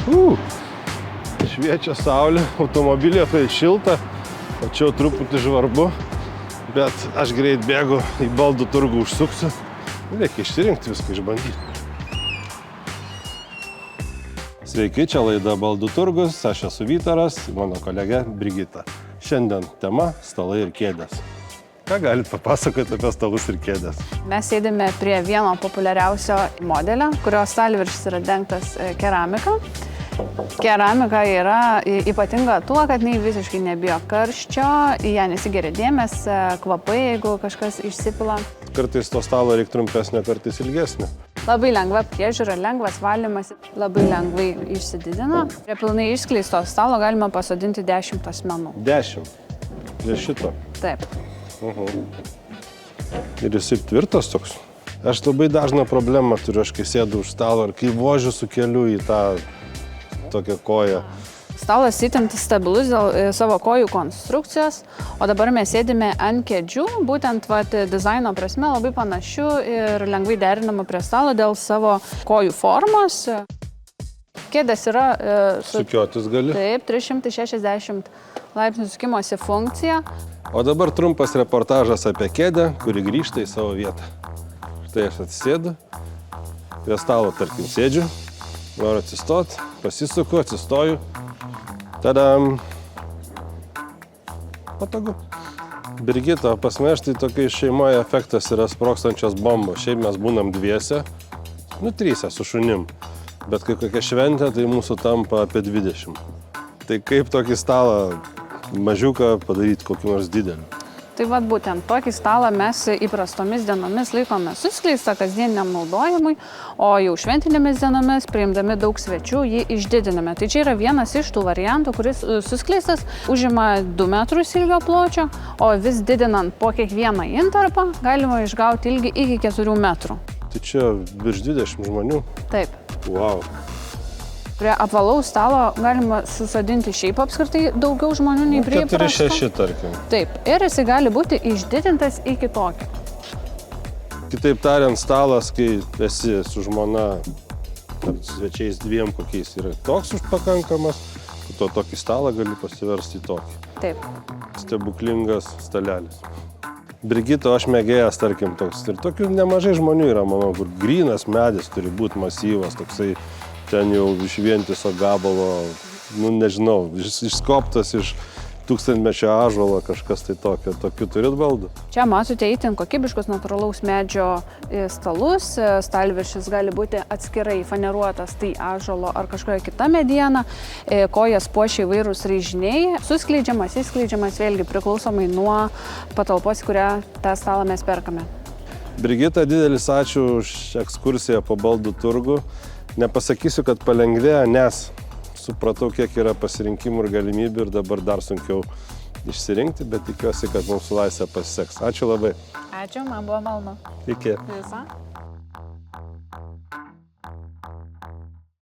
Šviečia saulė, automobilė tai šilta, o čia truputį žvarbu, bet aš greit bėgu į baldų turgų užsuksiu. Reikia išsirinkti viską, išbandyti. Sveiki, čia laida Baldų turgus, aš esu Vytaras, mano kolegė Brigita. Šiandien tema – stalai ir kėdės. Ką galit papasakoti apie stalus ir kėdės? Mes sėdime prie vieno populiariausio modelio, kurio stalviršis yra dengtas keramika. Keramika yra ypatinga tuo, kad jinai visiškai nebijo karščio, į ją nesigeria dėmes, kvapai, jeigu kažkas išsipila. Kartais to stalo reikia trumpesnio, kartais ilgesnio. Labai lengva priežiūra, lengvas valymas, labai lengvai išsididina. Prie pilnai išskleisto stalo galima pasodinti 10 asmenų. 10? Prie šito? Taip. Ir jis tvirtas toks. Aš labai dažną problemą turiu, aš kai sėdu už stalo ir kai vožiu su keliu į tą tokią koją. Stalas itin stabilus dėl savo kojų konstrukcijos, o dabar mes sėdime ant kėdžių, būtent dizaino prasme labai panašių ir lengvai derinama prie stalo dėl savo kojų formos. Kėdės yra Sukiotis gali. Taip, 360 laipsnių sukimosi funkcija. O dabar trumpas reportažas apie kėdę, kuri grįžta į savo vietą. Štai aš atsisėdu, prie stalo tarkim sėdžiu, noriu atsistoti, pasisuku, atsistoju. Tadam! Patogu. Brigita, pas mane štai tokia šeimoje efektas yra sprokstančios bombos. Šiaip mes būnam dviese, 3 su šunim. Bet kai kokia šventė, tai mūsų tampa apie 20. Tai kaip tokį stalą mažiuką padaryti kokį nors didelį? Tai būtent tokį stalą mes įprastomis dienomis laikome suskleistą kasdieniam naudojimui, o jau šventinėmis dienomis, priimdami daug svečių, jį išdidiname. Tai čia yra vienas iš tų variantų, kuris suskleistas užima 2 metrus ilgio pločio, o vis didinant po kiekvieną intarpą galima išgauti ilgį iki 4 metrų. Tai čia virš 20 žmonių? Taip. Wow. Prie apvalaus stalo galima susadinti šiaip apskritai daugiau žmonių nei prie įprasto. 4-6 tarkim. Taip, ir jisai gali būti išdidintas iki tokio. Kitaip tariant, stalas, kai esi su žmona, ar svečiais 2 kokiais, yra toks pakankamas, to tokį stalą gali pasiversti į tokį. Taip. Stebuklingas stalelis. Brigita, aš mėgėjas, tarkim, toks. Ir tokių nemažai žmonių yra, manau, kur grynas medis turi būti masyvas, toksai ten jau iš vientiso gabalo, nežinau, išskoptas iš tūkstantmečio ąžuolo, kažkas tai tokio. Tokių turit baldų? Čia matote itin kokybiškus natūralaus medžio stalus. Stalviršis gali būti atskirai faneruotas, tai ąžuolo ar kažkokia kita mediena. Kojas puošia įvairūs raižiniai. Suskleidžiamas, įskleidžiamas vėlgi priklausomai nuo patalpos, kurią tą stalą mes perkame. Brigita, didelis ačiū už ekskursiją po baldų turgų. Nepasakysiu, kad palengvėjo, nes supratau, kiek yra pasirinkimų ir galimybių ir dabar dar sunkiau išsirinkti, bet tikiuosi, kad mums su laisvė pasiseks. Ačiū labai. Ačiū, man buvo malonu. Iki. Visa.